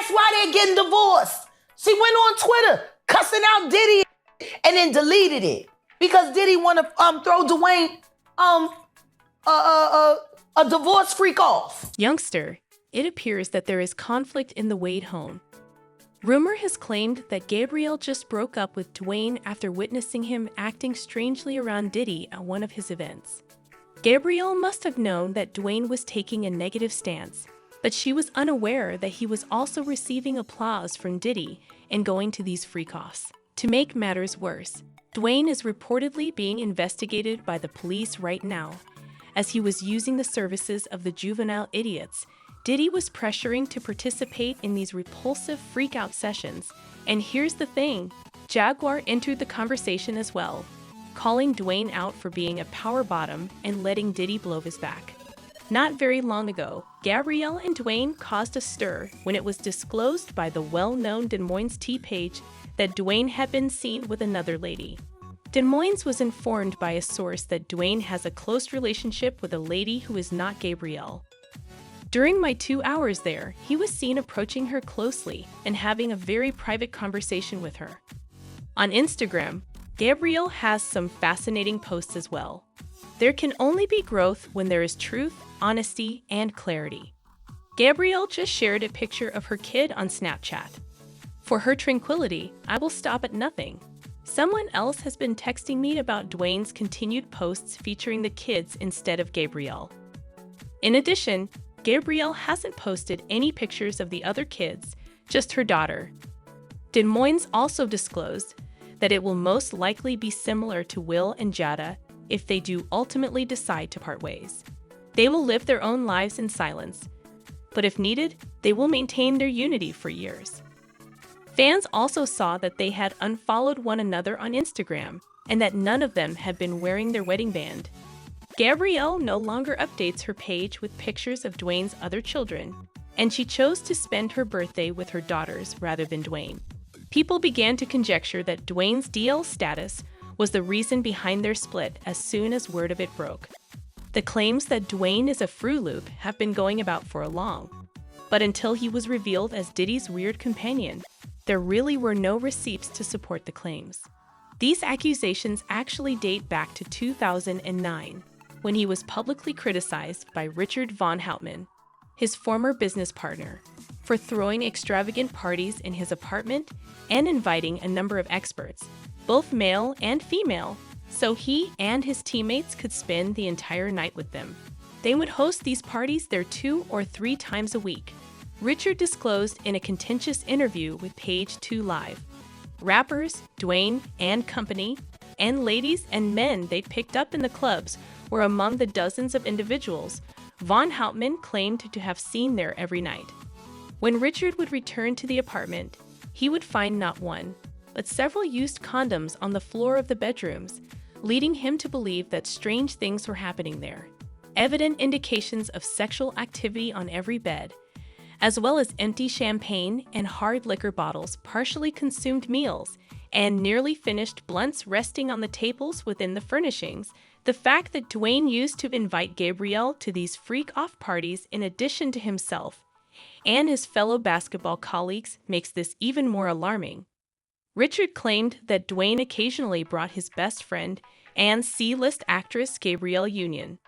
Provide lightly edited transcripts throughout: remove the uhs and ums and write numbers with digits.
That's why they're getting divorced. She went on Twitter cussing out Diddy and then deleted it because Diddy want to throw Dwayne a divorce freak off. Youngster, it appears that there is conflict in the Wade home. Rumor has claimed that Gabrielle just broke up with Dwayne after witnessing him acting strangely around Diddy at one of his events. Gabrielle must have known that Dwayne was taking a negative stance, but she was unaware that he was also receiving applause from Diddy and going to these freak-offs. To make matters worse, Dwayne is reportedly being investigated by the police right now, as he was using the services of the juvenile idiots. Diddy was pressuring to participate in these repulsive freak-out sessions, and here's the thing, Jaguar entered the conversation as well, calling Dwayne out for being a power bottom and letting Diddy blow his back. Not very long ago, Gabrielle and Dwayne caused a stir when it was disclosed by the well-known Des Moines Tea page that Dwayne had been seen with another lady. Des Moines was informed by a source that Dwayne has a close relationship with a lady who is not Gabrielle. During my 2 hours there, he was seen approaching her closely and having a very private conversation with her. On Instagram, Gabrielle has some fascinating posts as well. There can only be growth when there is truth, honesty, and clarity. Gabrielle just shared a picture of her kid on Snapchat. For her tranquility, I will stop at nothing. Someone else has been texting me about Dwayne's continued posts featuring the kids instead of Gabrielle. In addition, Gabrielle hasn't posted any pictures of the other kids, just her daughter. Des Moines also disclosed that it will most likely be similar to Will and Jada if they do ultimately decide to part ways. They will live their own lives in silence, but if needed, they will maintain their unity for years. Fans also saw that they had unfollowed one another on Instagram and that none of them had been wearing their wedding band. Gabrielle no longer updates her page with pictures of Dwayne's other children, and she chose to spend her birthday with her daughters rather than Dwayne. People began to conjecture that Dwayne's DL status was the reason behind their split as soon as word of it broke. The claims that Dwayne is a Fruit Loop have been going about for a long, but until he was revealed as Diddy's weird companion, there really were no receipts to support the claims. These accusations actually date back to 2009, when he was publicly criticized by Richard Von Houtman, his former business partner, for throwing extravagant parties in his apartment and inviting a number of experts, both male and female, so he and his teammates could spend the entire night with them. They would host these parties there 2 or 3 times a week. Richard disclosed in a contentious interview with Page 2 Live. Rappers, Dwayne and company, and ladies and men they'd picked up in the clubs were among the dozens of individuals Von Houtman claimed to have seen there every night. When Richard would return to the apartment, he would find not one, but several used condoms on the floor of the bedrooms, leading him to believe that strange things were happening there. Evident indications of sexual activity on every bed, as well as empty champagne and hard liquor bottles, partially consumed meals, and nearly finished blunts resting on the tables within the furnishings. The fact that Dwayne used to invite Gabrielle to these freak-off parties in addition to himself and his fellow basketball colleagues makes this even more alarming. Richard claimed that Dwayne occasionally brought his best friend and C-list actress Gabrielle Union.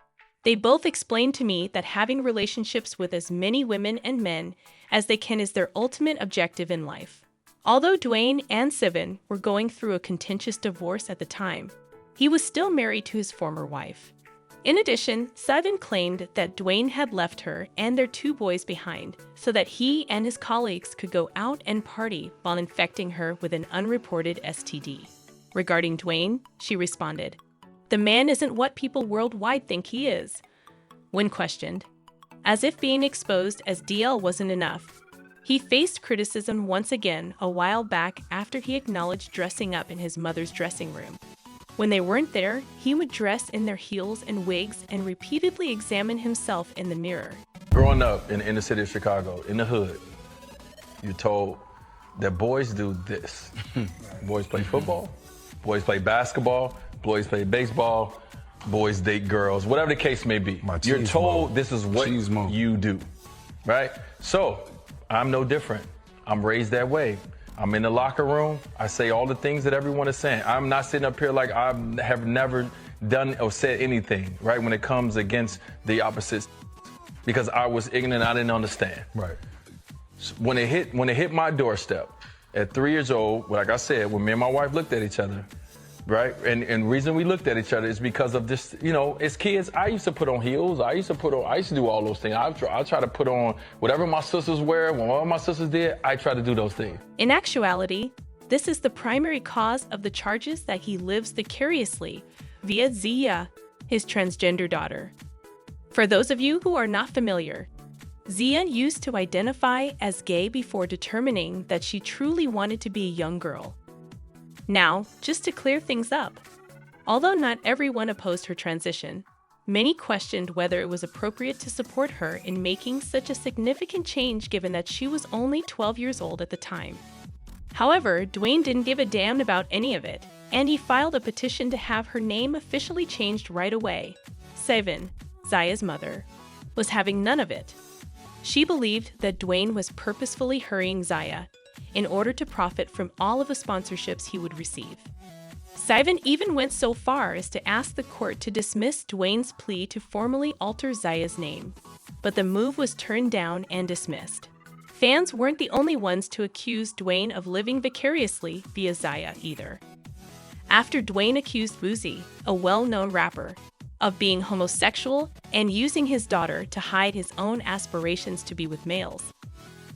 They both explained to me that having relationships with as many women and men as they can is their ultimate objective in life. Although Dwayne and Sivan were going through a contentious divorce at the time, he was still married to his former wife. In addition, Sivan claimed that Dwayne had left her and their 2 boys behind so that he and his colleagues could go out and party while infecting her with an unreported STD. Regarding Dwayne, she responded, "The man isn't what people worldwide think he is." When questioned, as if being exposed as DL wasn't enough, he faced criticism once again a while back after he acknowledged dressing up in his mother's dressing room. When they weren't there, he would dress in their heels and wigs and repeatedly examine himself in the mirror. Growing up in the inner city of Chicago, in the hood, you're told that boys do this. Boys play football, boys play basketball, boys play baseball, boys date girls, whatever the case may be. You're told this is what you do, right? So I'm no different. I'm raised that way. I'm in the locker room. I say all the things that everyone is saying. I'm not sitting up here like I have never done or said anything, right, when it comes against the opposites, because I was ignorant. I didn't understand. Right. When it hit my doorstep at 3 years old, like I said, when me and my wife looked at each other, right? And the reason we looked at each other is because of this, you know, as kids, I used to put on heels. I used to do all those things. I try to put on whatever my sisters wear. When all my sisters did, I try to do those things. In actuality, this is the primary cause of the charges that he lives vicariously via Zia, his transgender daughter. For those of you who are not familiar, Zia used to identify as gay before determining that she truly wanted to be a young girl. Now, just to clear things up, although not everyone opposed her transition, many questioned whether it was appropriate to support her in making such a significant change given that she was only 12 years old at the time. However, Dwayne didn't give a damn about any of it, and he filed a petition to have her name officially changed right away. Seven, Zaya's mother, was having none of it. She believed that Dwayne was purposefully hurrying Zaya in order to profit from all of the sponsorships he would receive. Sivan even went so far as to ask the court to dismiss Dwayne's plea to formally alter Zaya's name, but the move was turned down and dismissed. Fans weren't the only ones to accuse Dwayne of living vicariously via Zaya either. After Dwayne accused Boosie, a well-known rapper, of being homosexual and using his daughter to hide his own aspirations to be with males,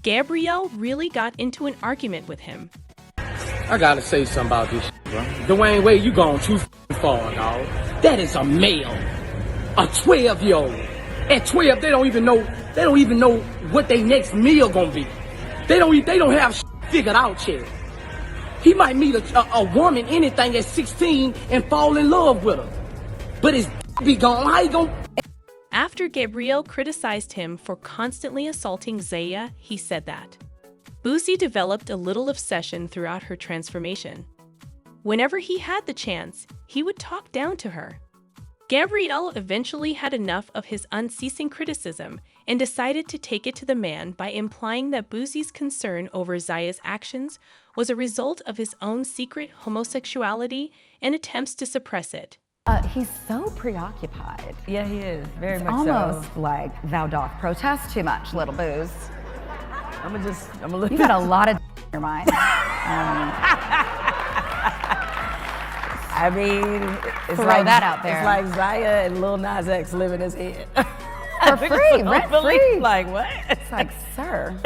Gabrielle really got into an argument with him. I gotta say something about this shit, bro. Dwayne, where you going too far, dog? That is a male. A 12-year-old. At 12, they don't even know what their next meal gonna be. They don't have shit figured out yet. He might meet a woman, anything, at 16 and fall in love with her. But his be gone. How you gonna... After Gabrielle criticized him for constantly assaulting Zaya, he said that Boosie developed a little obsession throughout her transformation. Whenever he had the chance, he would talk down to her. Gabrielle eventually had enough of his unceasing criticism and decided to take it to the man by implying that Boosie's concern over Zaya's actions was a result of his own secret homosexuality and attempts to suppress it. He's so preoccupied. Yeah, he is. Very It's much almost so. like thou doth protest too much, little Booze. I'm a little. You've got a lot of in your mind. I mean, it's Throw like that out there. It's like Zaya and Lil Nas X live in his head. For free, rent free. Like what? It's like, sir,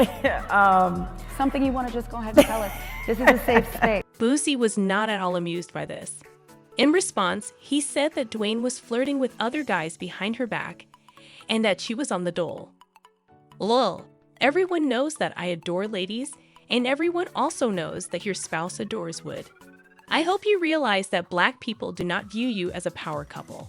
something you want to just go ahead and tell us. This is a safe space. Boosie was not at all amused by this. In response, he said that Dwayne was flirting with other guys behind her back and that she was on the dole. Lol, everyone knows that I adore ladies, and everyone also knows that your spouse adores Wood. I hope you realize that Black people do not view you as a power couple.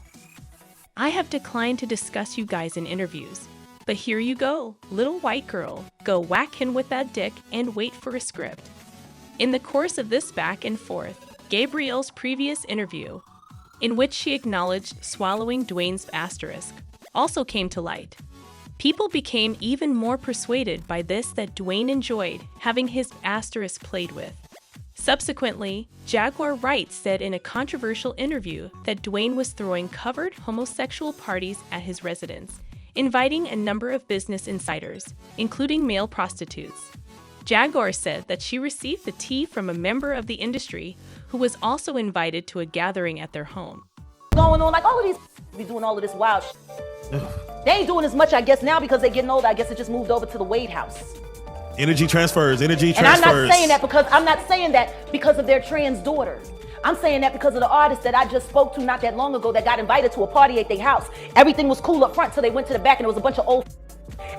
I have declined to discuss you guys in interviews, but here you go, little white girl, go whack him with that dick and wait for a script. In the course of this back and forth, Gabrielle's previous interview, in which she acknowledged swallowing Dwayne's asterisk, also came to light. People became even more persuaded by this that Dwayne enjoyed having his asterisk played with. Subsequently, Jaguar Wright said in a controversial interview that Dwayne was throwing covered homosexual parties at his residence, inviting a number of business insiders, including male prostitutes. Jaguar said that she received the tea from a member of the industry who was also invited to a gathering at their home. Going on like all of these be doing all of this wild shit. They ain't doing as much, I guess, now because they're getting older. I guess it just moved over to the Wade house. Energy transfers. And I'm not saying that because of their trans daughters. I'm saying that because of the artist that I just spoke to not that long ago that got invited to a party at their house. Everything was cool up front, so they went to the back and there was a bunch of old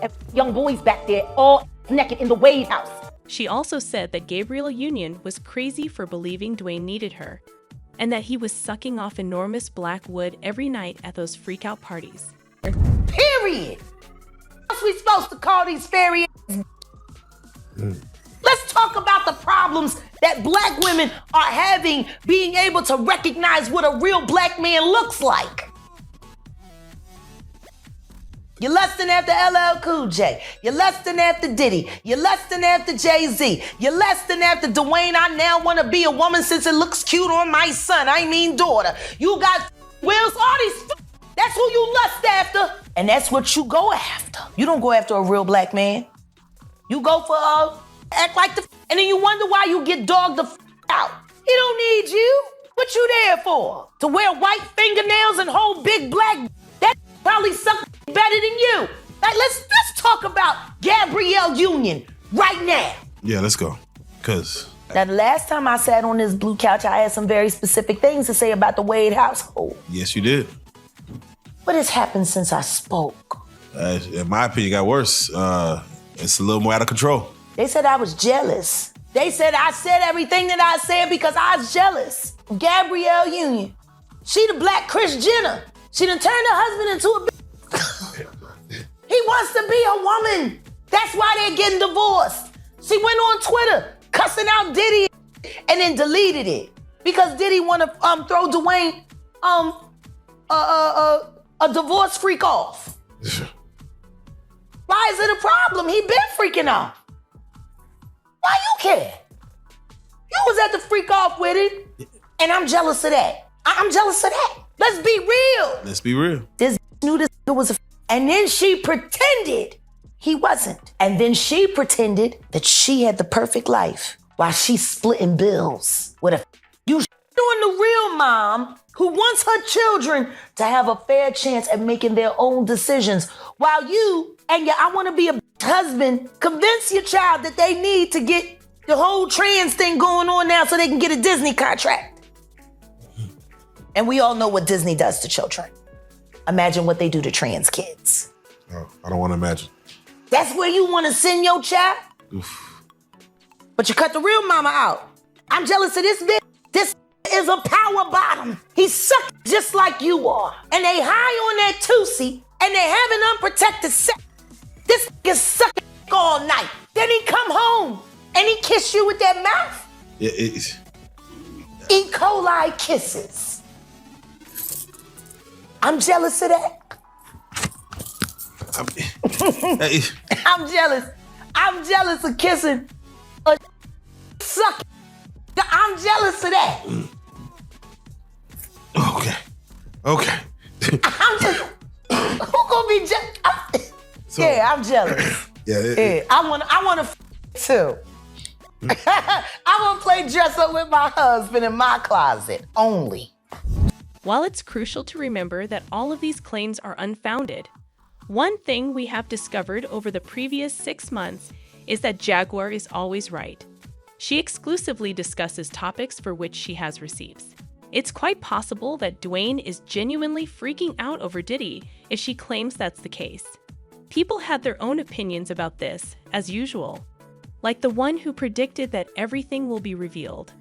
and young boys back there, all naked in the Wade house. She also said that Gabrielle Union was crazy for believing Dwayne needed her, and that he was sucking off enormous black wood every night at those freak-out parties. Period. What we supposed to call these fairy Let's talk about the problems that Black women are having being able to recognize what a real Black man looks like. You're lusting after LL Cool J. You're lusting after Diddy. You're lusting after Jay-Z. You're lusting after Dwayne. I now want to be a woman since it looks cute on my son. I mean daughter. You got Wills, all these. That's who you lust after. And that's what you go after. You don't go after a real black man. You go for act like the and then you wonder why you get dogged the out. He don't need you. What you there for? To wear white fingernails and hold big black. That probably suck better than you. Like let's talk about Gabrielle Union right now. Yeah, let's go. Cause Now the last time I sat on this blue couch, I had some very specific things to say about the Wade household. yes, you did. What has happened since I spoke? In my opinion, it got worse. It's a little more out of control. They said I was jealous. They said I said everything that I said because I was jealous. Gabrielle Union. She the black Kris Jenner. She done turned her husband into a He wants to be a woman. That's why they're getting divorced. She went on Twitter cussing out Diddy and then deleted it because Diddy want to throw Dwayne a divorce freak off. Why is it a problem? He been freaking off. Why you care? You was at the freak off with it, and I'm jealous of that. I'm jealous of that. Let's be real. Let's be real. This knew this was and then she pretended he wasn't. And then she pretended that she had the perfect life while she's splitting bills with a you doing the real mom who wants her children to have a fair chance at making their own decisions while you and your I want to be a husband convince your child that they need to get the whole trans thing going on now so they can get a Disney contract. And we all know what Disney does to children. Imagine what they do to trans kids. Oh, I don't want to imagine. That's where you want to send your child? Oof. But you cut the real mama out. I'm jealous of this bitch. This is a power bottom. He sucked just like you are. And they high on that Tootsie and they having unprotected sex. This is sucking all night. Then he come home and he kiss you with that mouth. E. coli kisses. I'm jealous of that. I'm jealous. I'm jealous of kissing a suck. I'm jealous of that. Okay. I'm just, who gonna be jealous? Yeah, I'm jealous. Yeah. I wanna too. I wanna play dress up with my husband in my closet only. While it's crucial to remember that all of these claims are unfounded, one thing we have discovered over the previous 6 months is that Jaguar is always right. She exclusively discusses topics for which she has receipts. It's quite possible that Dwayne is genuinely freaking out over Diddy if she claims that's the case. People had their own opinions about this, as usual, like the one who predicted that everything will be revealed.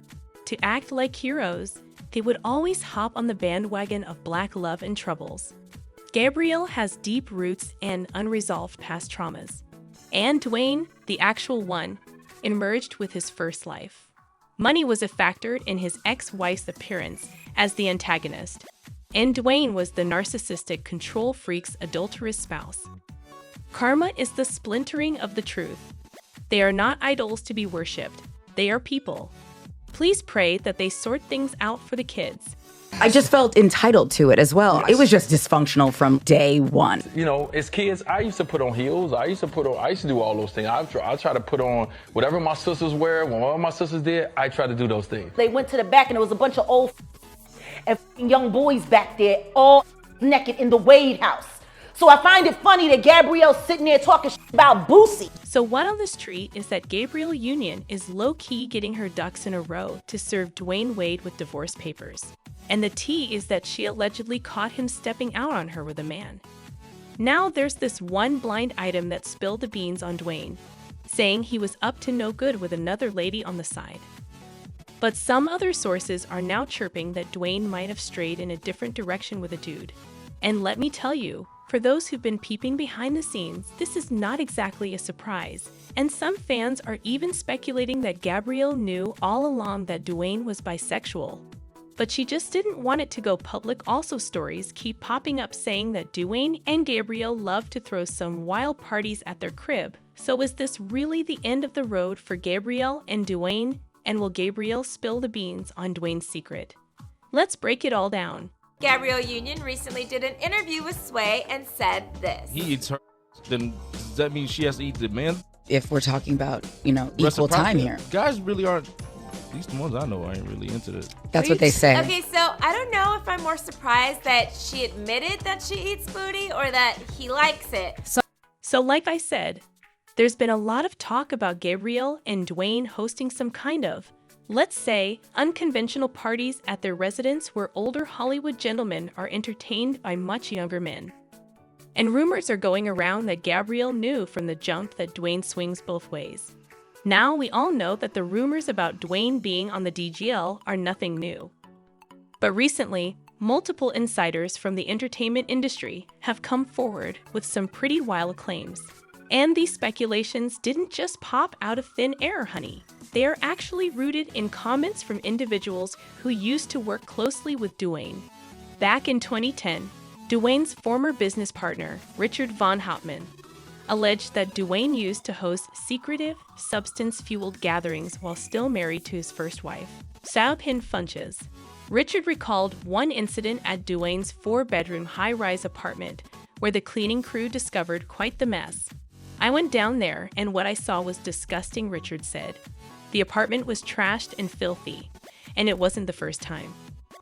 To act like heroes, they would always hop on the bandwagon of black love and troubles. Gabrielle has deep roots and unresolved past traumas. And Dwayne, the actual one, emerged with his first life. Money was a factor in his ex-wife's appearance as the antagonist, and Dwayne was the narcissistic control freak's adulterous spouse. Karma is the splintering of the truth. They are not idols to be worshipped. They are people. Please pray that they sort things out for the kids. I just felt entitled to it as well. It was just dysfunctional from day one. You know, as kids, I used to put on heels. I used to do all those things. I try to put on whatever my sisters wear. When all my sisters did, I try to do those things. They went to the back and there was a bunch of old and young boys back there, all naked in the Wade house. So I find it funny that Gabrielle's sitting there talking about Boosie. So what on this street is that Gabrielle Union is low-key getting her ducks in a row to serve Dwayne Wade with divorce papers. And the tea is that she allegedly caught him stepping out on her with a man. Now there's this one blind item that spilled the beans on Dwayne, saying he was up to no good with another lady on the side. But some other sources are now chirping that Dwayne might have strayed in a different direction with a dude. And let me tell you, for those who've been peeping behind the scenes, this is not exactly a surprise. And some fans are even speculating that Gabrielle knew all along that Dwayne was bisexual. But she just didn't want it to go public. Also, stories keep popping up saying that Dwayne and Gabrielle love to throw some wild parties at their crib. So is this really the end of the road for Gabrielle and Dwayne? And will Gabrielle spill the beans on Dwayne's secret? Let's break it all down. Gabrielle Union recently did an interview with Sway and said this. He eats her, then does that mean she has to eat the man? If we're talking about, equal time here. Guys really aren't, at least the ones I know, aren't really into this. That's what they say. Okay, so I don't know if I'm more surprised that she admitted that she eats booty or that he likes it. So like I said, there's been a lot of talk about Gabrielle and Dwayne hosting some kind of, let's say, unconventional parties at their residence where older Hollywood gentlemen are entertained by much younger men. And rumors are going around that Gabrielle knew from the jump that Dwayne swings both ways. Now we all know that the rumors about Dwayne being on the DGL are nothing new. But recently, multiple insiders from the entertainment industry have come forward with some pretty wild claims. And these speculations didn't just pop out of thin air, honey. They are actually rooted in comments from individuals who used to work closely with Dwayne. Back in 2010, Dwayne's former business partner, Richard Von Houtman, alleged that Dwayne used to host secretive, substance-fueled gatherings while still married to his first wife, Saobhin Funches. Richard recalled one incident at Dwayne's 4-bedroom high-rise apartment where the cleaning crew discovered quite the mess. I went down there and what I saw was disgusting, Richard said. The apartment was trashed and filthy, and it wasn't the first time.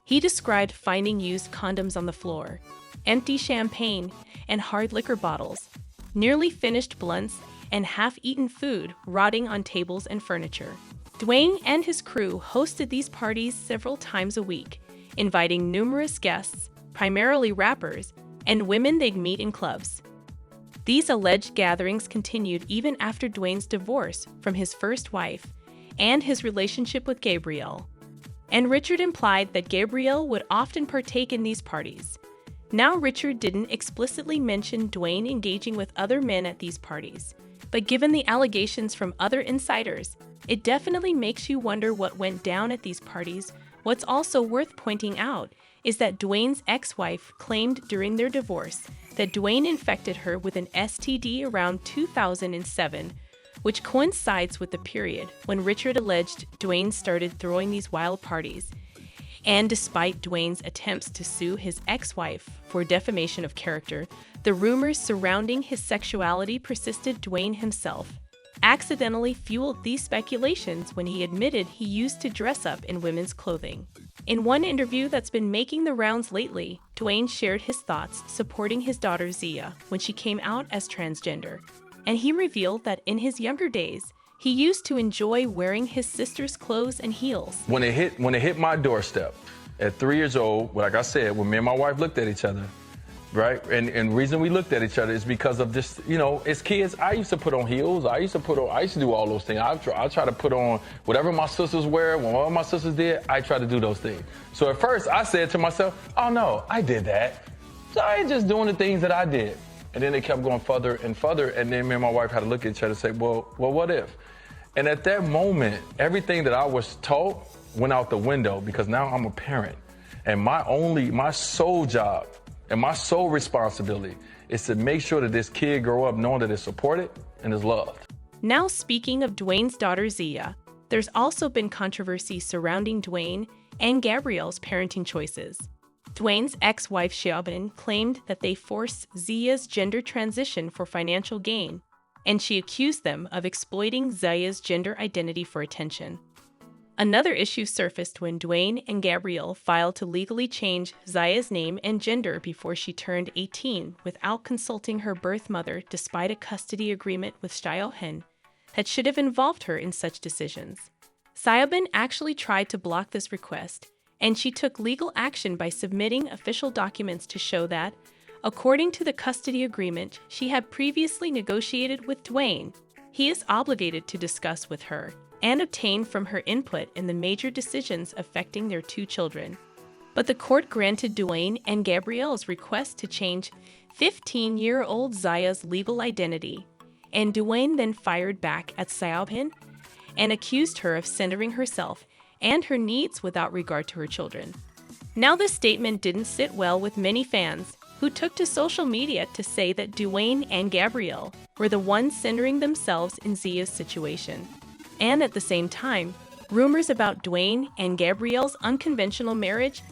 He described finding used condoms on the floor, empty champagne and hard liquor bottles, nearly finished blunts, and half-eaten food rotting on tables and furniture. Dwayne and his crew hosted these parties several times a week, inviting numerous guests, primarily rappers, and women they'd meet in clubs. These alleged gatherings continued even after Dwayne's divorce from his first wife and his relationship with Gabrielle. And Richard implied that Gabrielle would often partake in these parties. Now, Richard didn't explicitly mention Dwayne engaging with other men at these parties, but given the allegations from other insiders, it definitely makes you wonder what went down at these parties. What's also worth pointing out is that Dwayne's ex-wife claimed during their divorce that Dwayne infected her with an STD around 2007, which coincides with the period when Richard alleged Dwayne started throwing these wild parties. And despite Dwayne's attempts to sue his ex-wife for defamation of character, the rumors surrounding his sexuality persisted. Dwayne himself accidentally fueled these speculations when he admitted he used to dress up in women's clothing. In one interview that's been making the rounds lately, Dwayne shared his thoughts supporting his daughter Zia when she came out as transgender. And he revealed that in his younger days, he used to enjoy wearing his sister's clothes and heels. When it hit my doorstep at 3 years old, like I said, when me and my wife looked at each other, right? And the reason we looked at each other is because of this, as kids, I used to put on heels. I used to do all those things. I try to put on whatever my sisters wear. When one of my sisters did, I try to do those things. So at first I said to myself, oh no, I did that. So I ain't just doing the things that I did. And then it kept going further and further. And then me and my wife had to look at each other and say, well, what if? And at that moment, everything that I was taught went out the window because now I'm a parent. And my sole job and my sole responsibility is to make sure that this kid grow up knowing that it's supported and is loved. Now, speaking of Dwayne's daughter Zia, there's also been controversy surrounding Dwayne and Gabrielle's parenting choices. Dwayne's ex-wife Saobhin claimed that they forced Zia's gender transition for financial gain, and she accused them of exploiting Zia's gender identity for attention. Another issue surfaced when Dwayne and Gabrielle filed to legally change Zia's name and gender before she turned 18 without consulting her birth mother, despite a custody agreement with Saobhin that should have involved her in such decisions. Saobhin actually tried to block this request, and she took legal action by submitting official documents to show that, according to the custody agreement she had previously negotiated with Dwayne, he is obligated to discuss with her and obtain from her input in the major decisions affecting their 2 children. But the court granted Dwayne and Gabrielle's request to change 15-year-old Zia's legal identity, and Dwayne then fired back at Saobhin and accused her of centering herself and her needs without regard to her children. Now, this statement didn't sit well with many fans, who took to social media to say that Dwayne and Gabrielle were the ones centering themselves in Zia's situation. And at the same time, rumors about Dwayne and Gabrielle's unconventional marriage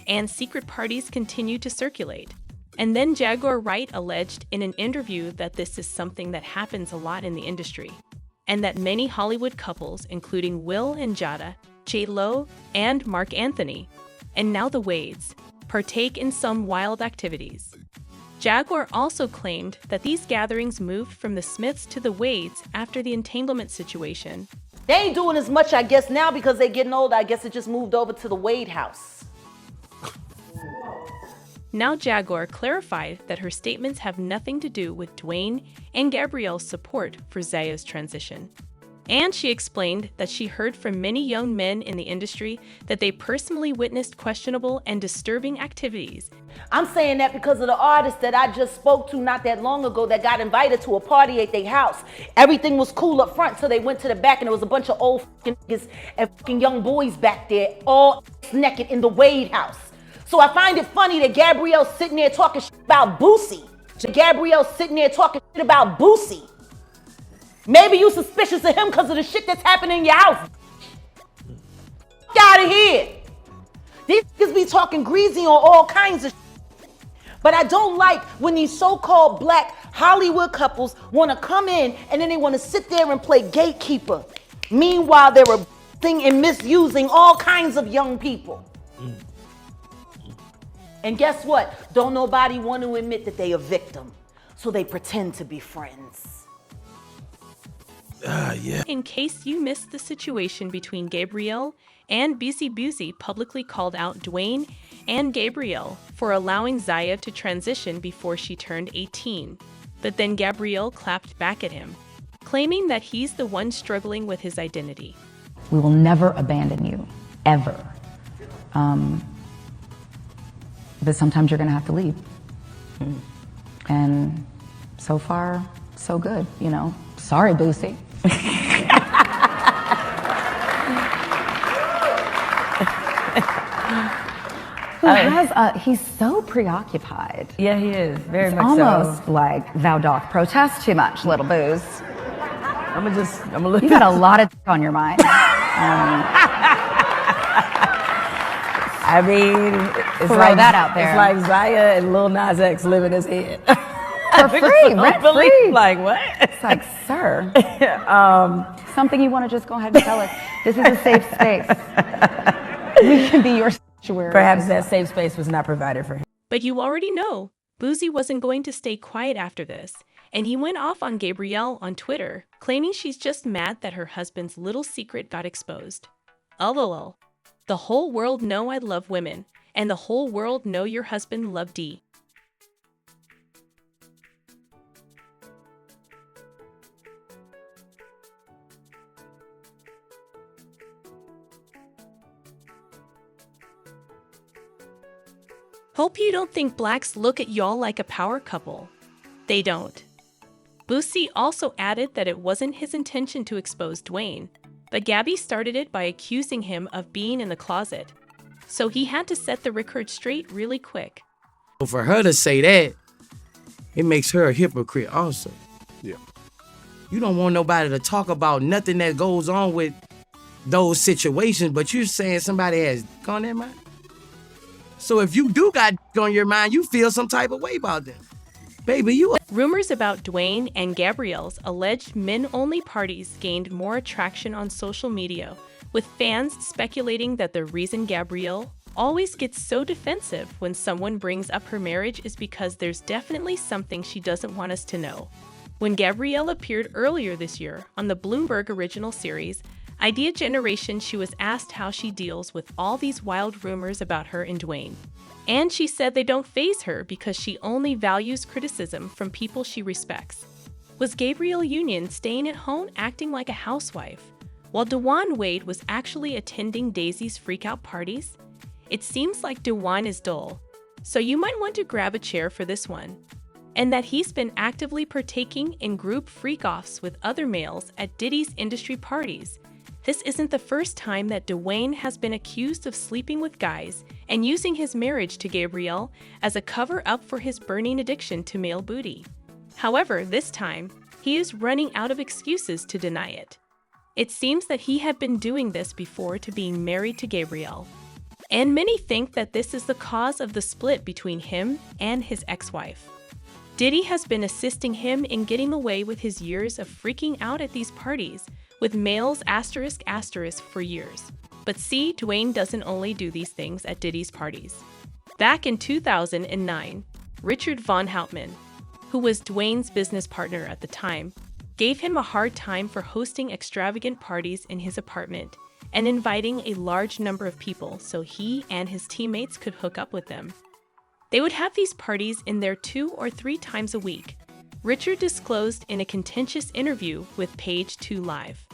and secret parties continued to circulate. And then Jaguar Wright alleged in an interview that this is something that happens a lot in the industry, and that many Hollywood couples, including Will and Jada, J-Lo, and Mark Anthony, and now the Wades, partake in some wild activities. Jaguar also claimed that these gatherings moved from the Smiths to the Wades after the entanglement situation. They ain't doing as much, I guess, now because they're getting older. I guess it just moved over to the Wade house. Now Jaguar clarified that her statements have nothing to do with Dwayne and Gabrielle's support for Zia's transition. And she explained that she heard from many young men in the industry that they personally witnessed questionable and disturbing activities. I'm saying that because of the artist that I just spoke to not that long ago that got invited to a party at their house. Everything was cool up front, so they went to the back and there was a bunch of old niggas and young boys back there, all naked in the Wade house. So I find it funny that Gabrielle's sitting there talking shit about Boosie. Gabrielle's sitting there talking shit about Boosie. Maybe you suspicious of him because of the shit that's happening in your house. Get out of here. These niggas be talking greasy on all kinds of shit. But I don't like when these so-called black Hollywood couples want to come in and then they want to sit there and play gatekeeper. Meanwhile, they're abusing and misusing all kinds of young people. And guess what? Don't nobody want to admit that they a victim. So they pretend to be friends. In case you missed the situation between Gabrielle and Boosie publicly called out Dwayne and Gabrielle for allowing Zia to transition before she turned 18. But then Gabrielle clapped back at him, claiming that he's the one struggling with his identity. We will never abandon you, ever. But sometimes you're gonna have to leave. And so far, so good, you know. Sorry, Boosie. He's so preoccupied. Yeah, he is. Very It's much almost so. like thou doth protest too much, little Booze. I'm gonna look. You got a lot of on your mind. I mean, it's Throw like that out there. It's like Zia and Lil Nas X live in his head. For free, rent free. Like what? It's like, sir, something you want to just go ahead and tell us. This is a safe space. We can be your sanctuary. Perhaps that safe space was not provided for him. But you already know, Boosie wasn't going to stay quiet after this, and he went off on Gabrielle on Twitter, claiming she's just mad that her husband's little secret got exposed. LOL. The whole world know I love women, and the whole world know your husband loved D. Hope you don't think blacks look at y'all like a power couple. They don't. Boosie also added that it wasn't his intention to expose Dwayne, but Gabby started it by accusing him of being in the closet. So he had to set the record straight really quick. For her to say that, it makes her a hypocrite also. Yeah. You don't want nobody to talk about nothing that goes on with those situations, but you're saying somebody has on their mind. So if you do got on your mind, you feel some type of way about them. Baby, you... Rumors about Dwayne and Gabrielle's alleged men-only parties gained more attraction on social media, with fans speculating that the reason Gabrielle always gets so defensive when someone brings up her marriage is because there's definitely something she doesn't want us to know. When Gabrielle appeared earlier this year on the Bloomberg original series, Idea Generation, she was asked how she deals with all these wild rumors about her and Dwayne. And she said they don't faze her because she only values criticism from people she respects. Was Gabrielle Union staying at home acting like a housewife, while Dwayne Wade was actually attending Daisy's freakout parties? It seems like Dwayne is dull, so you might want to grab a chair for this one. And that he's been actively partaking in group freak-offs with other males at Diddy's industry parties, This isn't the first time that Dwayne has been accused of sleeping with guys and using his marriage to Gabrielle as a cover-up for his burning addiction to male booty. However, this time, he is running out of excuses to deny it. It seems that he had been doing this before to being married to Gabrielle. And many think that this is the cause of the split between him and his ex-wife. Diddy has been assisting him in getting away with his years of freaking out at these parties with males *** for years. But see, Dwayne doesn't only do these things at Diddy's parties. Back in 2009, Richard Von Houtman, who was Dwayne's business partner at the time, gave him a hard time for hosting extravagant parties in his apartment and inviting a large number of people so he and his teammates could hook up with them. They would have these parties in there 2 or 3 times a week. Richard disclosed in a contentious interview with Page 2 Live.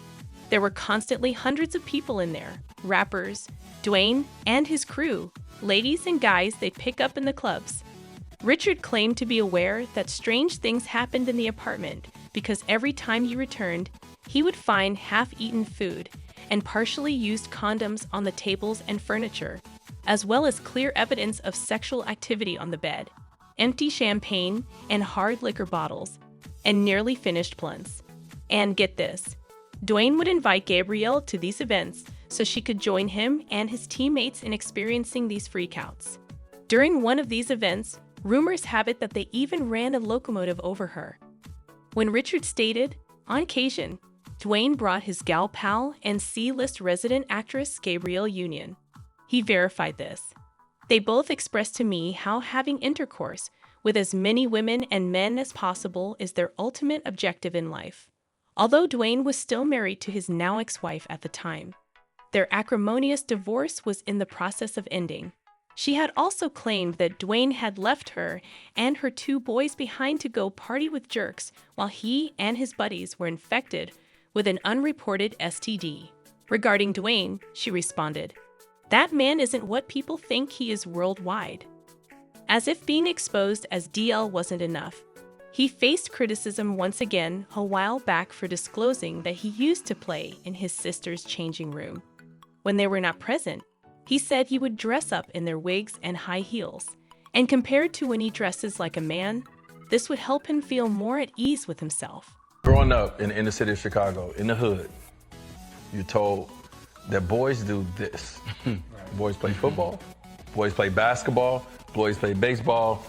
There were constantly hundreds of people in there, rappers, Dwayne and his crew, ladies and guys they'd pick up in the clubs. Richard claimed to be aware that strange things happened in the apartment because every time he returned, he would find half-eaten food and partially used condoms on the tables and furniture, as well as clear evidence of sexual activity on the bed, empty champagne and hard liquor bottles, and nearly finished blunts. And get this, Dwayne would invite Gabrielle to these events so she could join him and his teammates in experiencing these freakouts. During one of these events, rumors have it that they even ran a locomotive over her. When Richard stated, on occasion, Dwayne brought his gal pal and C-list resident actress Gabrielle Union. He verified this. They both expressed to me how having intercourse with as many women and men as possible is their ultimate objective in life. Although Dwayne was still married to his now ex-wife at the time, their acrimonious divorce was in the process of ending. She had also claimed that Dwayne had left her and her 2 boys behind to go party with jerks while he and his buddies were infected with an unreported STD. Regarding Dwayne, she responded, "That man isn't what people think he is worldwide." As if being exposed as DL wasn't enough, he faced criticism once again a while back for disclosing that he used to play in his sister's changing room. When they were not present, he said he would dress up in their wigs and high heels, and compared to when he dresses like a man, this would help him feel more at ease with himself. Growing up in the inner city of Chicago, in the hood, you're told that boys do this. Boys play football, boys play basketball, boys play baseball,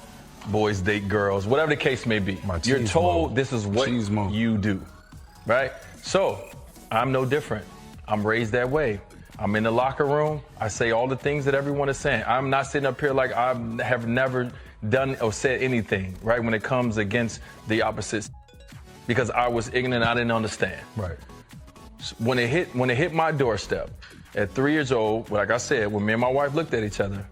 boys date girls, whatever the case may be. You're told this is what you do, right? So I'm no different. I'm raised that way. I'm in the locker room. I say all the things that everyone is saying. I'm not sitting up here like I have never done or said anything, right, when it comes against the opposite, because I was ignorant. I didn't understand. Right. When it hit my doorstep at 3 years old, like I said, when me and my wife looked at each other,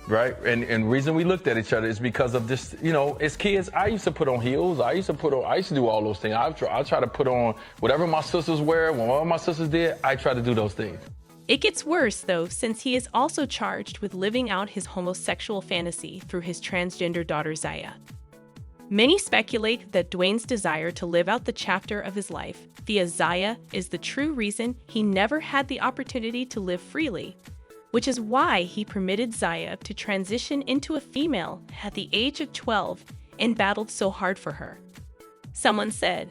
right? And the reason we looked at each other is because of this, as kids, I used to put on heels. I used to do all those things. I try to put on whatever my sisters wear. When all my sisters did, I try to do those things. It gets worse, though, since he is also charged with living out his homosexual fantasy through his transgender daughter, Zaya. Many speculate that Dwayne's desire to live out the chapter of his life via Zaya is the true reason he never had the opportunity to live freely, which is why he permitted Zaya to transition into a female at the age of 12 and battled so hard for her. Someone said,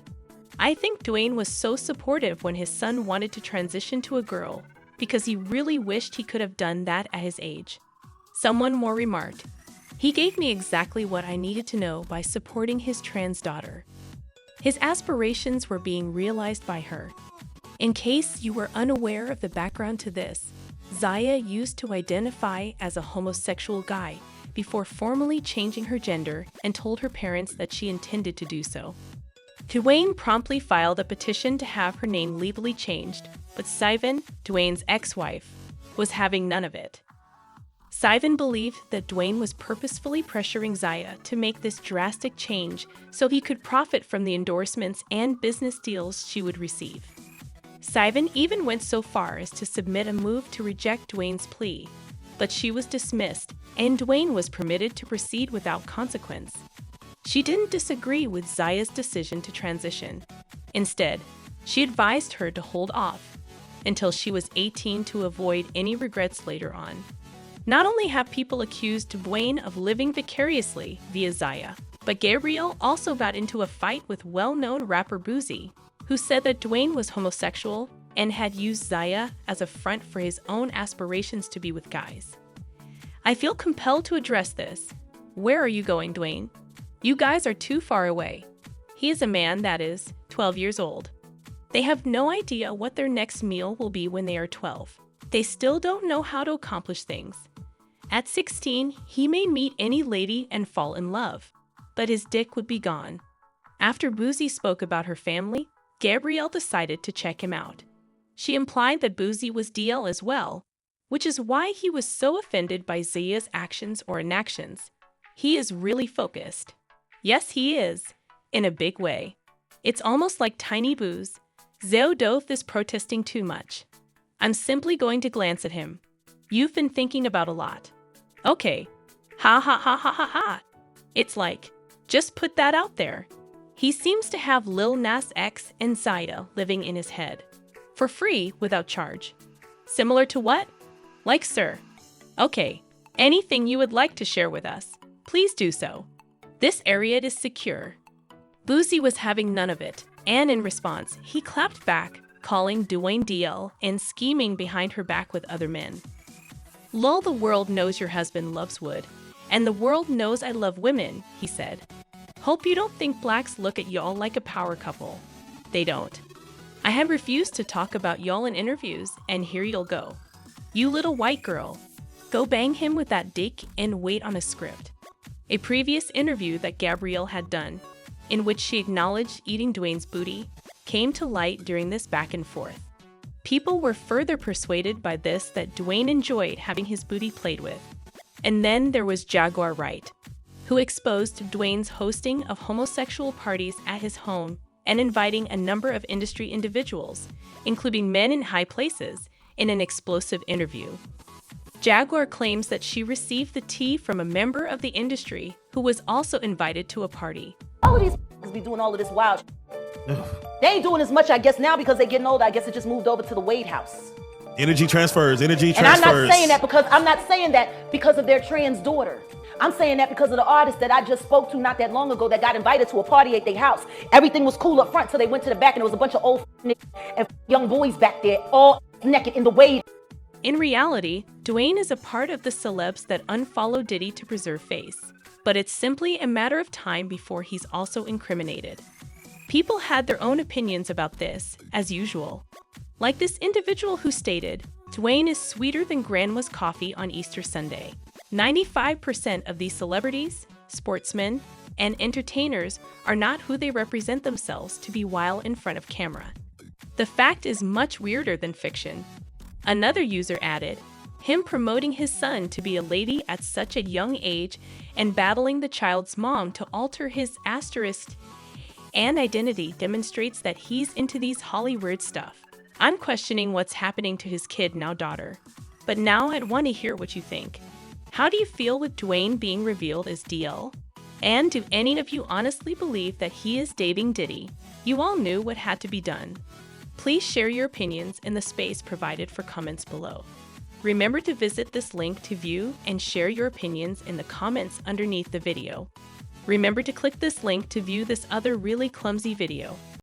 "I think Dwayne was so supportive when his son wanted to transition to a girl because he really wished he could have done that at his age." Someone more remarked, "He gave me exactly what I needed to know by supporting his trans daughter." His aspirations were being realized by her. In case you were unaware of the background to this, Zaya used to identify as a homosexual guy before formally changing her gender and told her parents that she intended to do so. Dwayne promptly filed a petition to have her name legally changed, but Sivan, Dwayne's ex-wife, was having none of it. Sivan believed that Dwayne was purposefully pressuring Zaya to make this drastic change so he could profit from the endorsements and business deals she would receive. Sivan even went so far as to submit a move to reject Dwayne's plea, but she was dismissed, and Dwayne was permitted to proceed without consequence. She didn't disagree with Zaya's decision to transition. Instead, she advised her to hold off. until she was 18 to avoid any regrets later on. Not only have people accused Dwayne of living vicariously via Zaya, but Gabrielle also got into a fight with well-known rapper Boosie, who said that Dwayne was homosexual and had used Zaya as a front for his own aspirations to be with guys. I feel compelled to address this. Where are you going, Dwayne? You guys are too far away. He is a man that is 12 years old. They have no idea what their next meal will be when they are 12. They still don't know how to accomplish things. At 16, he may meet any lady and fall in love, but his dick would be gone. After Boosie spoke about her family, Gabrielle decided to check him out. She implied that Boosie was DL as well, which is why he was so offended by Zaya's actions or inactions. He is really focused. Yes, he is, in a big way. It's almost like Tiny Boo's. Zeodoth is protesting too much. I'm simply going to glance at him. You've been thinking about a lot. Okay. Ha ha ha ha ha ha. It's like, just put that out there. He seems to have Lil Nas X and Zaya living in his head. For free, without charge. Similar to what? Like, sir. Okay. Anything you would like to share with us, please do so. This area is secure. Boosie was having none of it, and in response, he clapped back, calling Dwayne DL and scheming behind her back with other men. Lol, the world knows your husband loves wood, and the world knows I love women, he said. Hope you don't think blacks look at y'all like a power couple. They don't. I have refused to talk about y'all in interviews, and here you'll go. You little white girl. Go bang him with that dick and wait on a script. A previous interview that Gabrielle had done, in which she acknowledged eating Dwayne's booty, came to light during this back and forth. People were further persuaded by this that Dwayne enjoyed having his booty played with. And then there was Jaguar Wright, who exposed Dwayne's hosting of homosexual parties at his home and inviting a number of industry individuals, including men in high places, in an explosive interview. Jaguar claims that she received the tea from a member of the industry who was also invited to a party. All of these be doing all of this wild. They ain't doing as much, I guess, now because they're getting older. I guess it just moved over to the Wade house. Energy transfers. And I'm not saying that because of their trans daughter. I'm saying that because of the artist that I just spoke to not that long ago that got invited to a party at their house. Everything was cool up front, so they went to the back and there was a bunch of old and young boys back there, all naked in the Wade. In reality, Dwayne is a part of the celebs that unfollow Diddy to preserve face. But it's simply a matter of time before he's also incriminated. People had their own opinions about this, as usual. Like this individual who stated, Dwayne is sweeter than grandma's coffee on Easter Sunday. 95% of these celebrities, sportsmen, and entertainers are not who they represent themselves to be while in front of camera. The fact is much weirder than fiction. Another user added, him promoting his son to be a lady at such a young age and battling the child's mom to alter his asterisk and identity demonstrates that he's into these Hollywood stuff. I'm questioning what's happening to his kid, now daughter. But now I'd want to hear what you think. How do you feel with Dwayne being revealed as DL? And do any of you honestly believe that he is dating Diddy? You all knew what had to be done. Please share your opinions in the space provided for comments below. Remember to visit this link to view and share your opinions in the comments underneath the video. Remember to click this link to view this other really clumsy video.